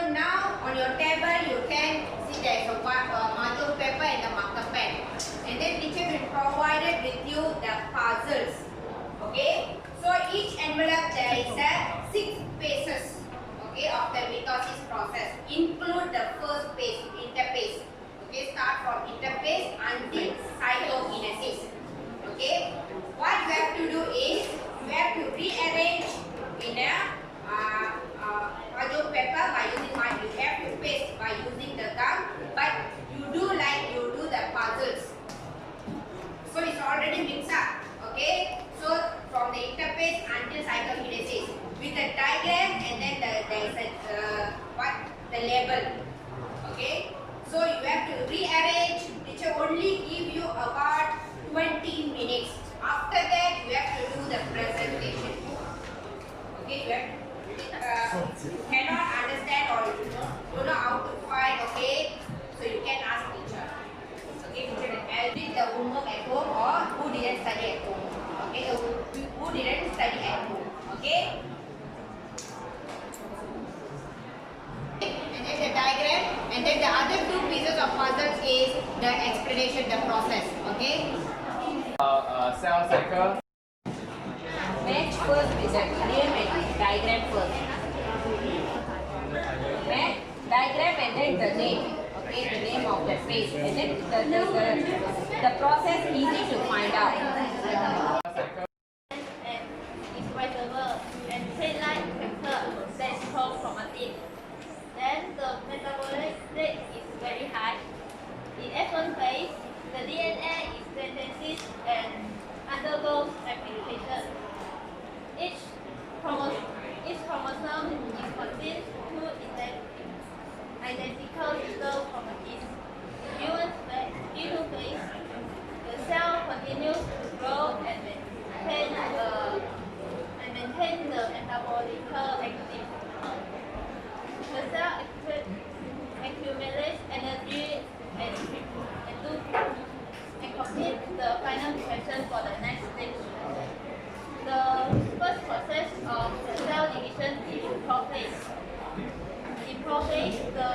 now on your table you can see there is a marker paper and the marker pen. And then teacher will provided with you the puzzles. Okay. So each envelope there is a 6 phases. Okay, of the mitosis process. Include the first phase, interphase. Okay, start from interphase until cytokinesis. Okay, what you have to do is you have to rearrange in a puzzle paper by using what you have to paste by using the gum, but you do like you do the puzzles. So it's already mixed up. Okay, so from the interphase until cytokinesis with the diagram and then there is a the label. Okay, so you have to rearrange. Teacher only give you about 20 minutes. After that, you have to do the presentation. Okay, you cannot understand or you don't know how to find. Okay, so you can ask teacher. Okay, teacher will help with the homework at home or who didn't study at home. Okay, who didn't study at home. Okay. And then the diagram, and then the other 2 pieces of puzzles is the explanation, the process. Okay. Cell cycle. Match first with the diagram first. Match diagram and then the name. Okay, the name of the phase, and then the process easy to find out. And trade-like factor that is called chromatin. Then the metabolic rate is very high. In F1 phase, the DNA is synthesized and undergoes replication. Each chromosome is contained 2 identical little chromatin. During G2 phase, the cell continues to grow and maintain the metabolical activity. The cell accumulates energy and complete the final division for the next stage. The first process of the cell division is prophase. In prophase, the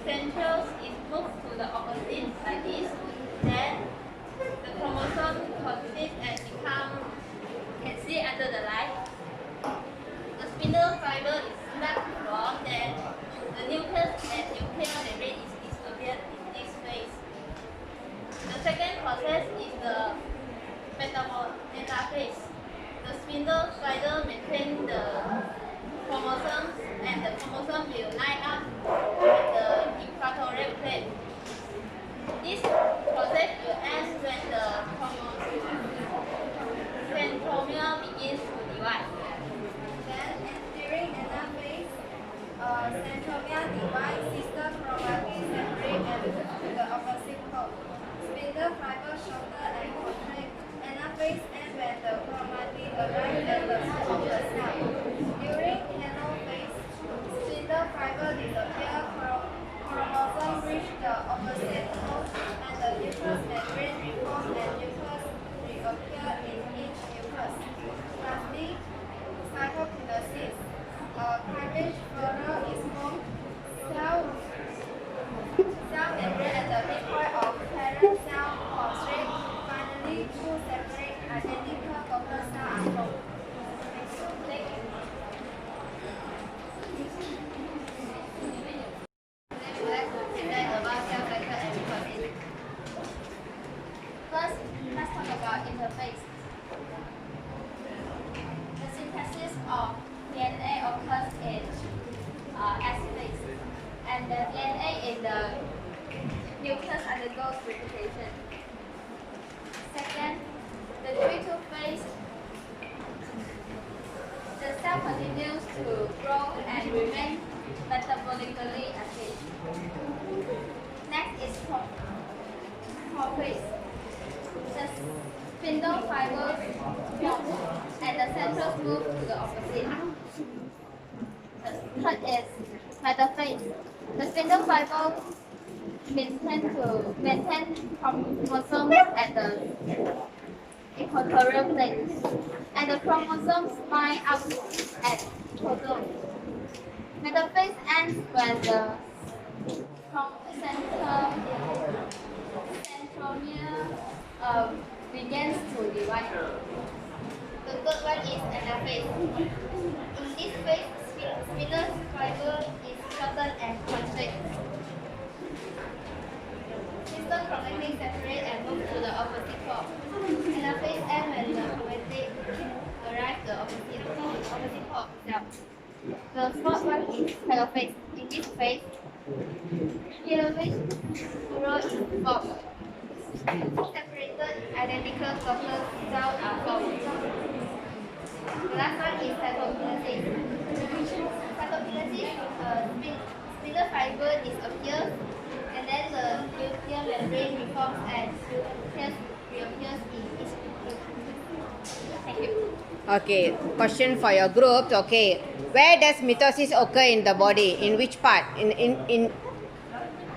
centrals is moved to the opposite like this. Then the chromosome consists and become, you can see under the light. The spindle fiber is not long, then the nucleus and nuclear membrane is distributed in this phase. The second process is the metaphase. The spindle fiber maintains the chromosomes and the chromosome will line up at the equatorial plane. This process will end when the centromere begins to divide. Then, during anaphase, centromere divides, sister chromatin separate and the opposite pole. Spindle fiber shorter and contract. Anaphase ends when the chromatin arrives at the top of the cell. During telophase, spindle fiber disappear, chromosomes reach the opposite pole, and the nucleus membrane reforms and nucleus reappear in each nucleus. Lastly, cytokinesis. Cleavage further is formed. Cell membrane at the midpoint of parent cell constrict. Finally, 2 separate identical couple cells are formed. Thank you. First, let's talk about interphase. The synthesis of DNA occurs in S phase, and the DNA in the nucleus undergoes replication. Second, the G2 phase, the cell continues to grow and remain metabolically active. Next is prophase. The spindle fibers form and the centrals move to the opposite. The third is metaphase. The spindle fiber maintain chromosomes at the equatorial plane, and the chromosomes line up at chromosome. Metaphase ends when the centromere begins to divide. The third one is anaphase. In this phase, spinal fiber is shortened and contracted. Sister chromatic separate and move to the opposite pole. Anaphase ends when the chromatic arrives the opposite pole itself. The fourth one is telophase. In this phase, telophase row is formed. Separated identical couples cells are formed. The last one is cytokinesis. Cytokinesis, spindle fiber disappears, and then the nuclear membrane reforms and nucleus reappears in each nucleus. Thank you. Okay, question for your group. Okay, where does mitosis occur in the body? In which part? In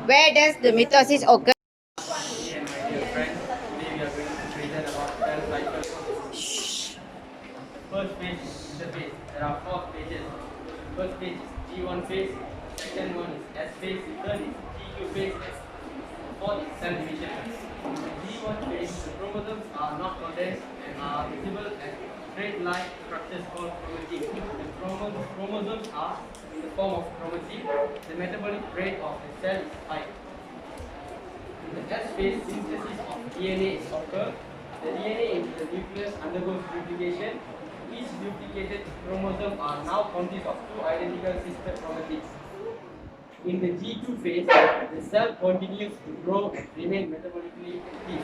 where does the mitosis occur? And my dear friends, today we are going to present about cell cycle. First phase is the phase. There are 4 phases. First phase is G1 phase. Second one is S phase. Third is G2 phase. Fourth is cell division. G1 phase, the chromosomes are not condensed and are visible as thread-like structures called chromatin. The chromosomes are in the form of chromatin. The metabolic rate of the cell is high. In the S phase, synthesis of DNA is occurred. The DNA in the nucleus undergoes duplication. Each duplicated chromosome are now consist of 2 identical sister chromatids. In the G2 phase, the cell continues to grow and remain metabolically active.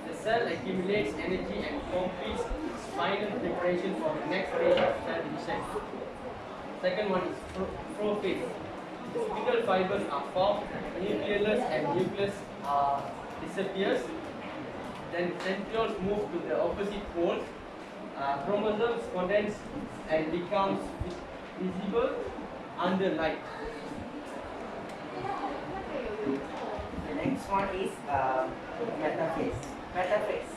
The cell accumulates energy and completes its final preparation for the next stage of cell division. Second one is prophase. Spindle fibers are formed, nucleolus and nucleus disappears. Then centrioles move to the opposite poles. Chromosomes condense and becomes visible under light. The next one is metaphase. Metaphase.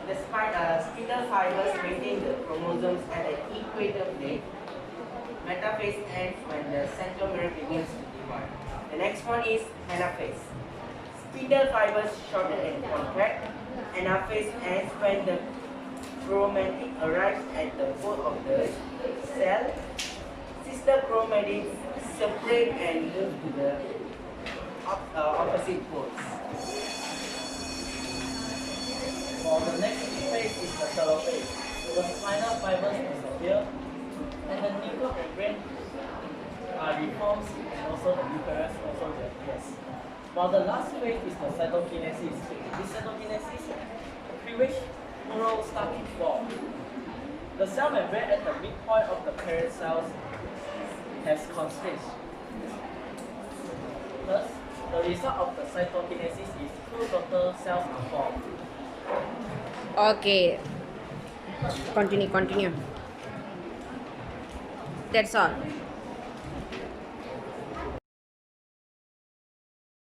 Despite spindle fibers maintain the chromosomes at the equator plane, metaphase ends when the centromere begins to divide. The next one is anaphase. Spindle fibers shorten and contract. Anaphase ends when the chromatin arrives at the pole of the cell. Sister chromatids separate and move to the opposite poles. For the next phase is the telophase. The spinal fibers disappear and the nuclear membrane reforms and also the nucleus also disappears. While the last phase is the cytokinesis. This cytokinesis, cleavage neural start to form. The cell membrane at the midpoint of the parent cells has constricted. Thus, the result of the cytokinesis is 2 total cells are formed. Okay, continue. That's all.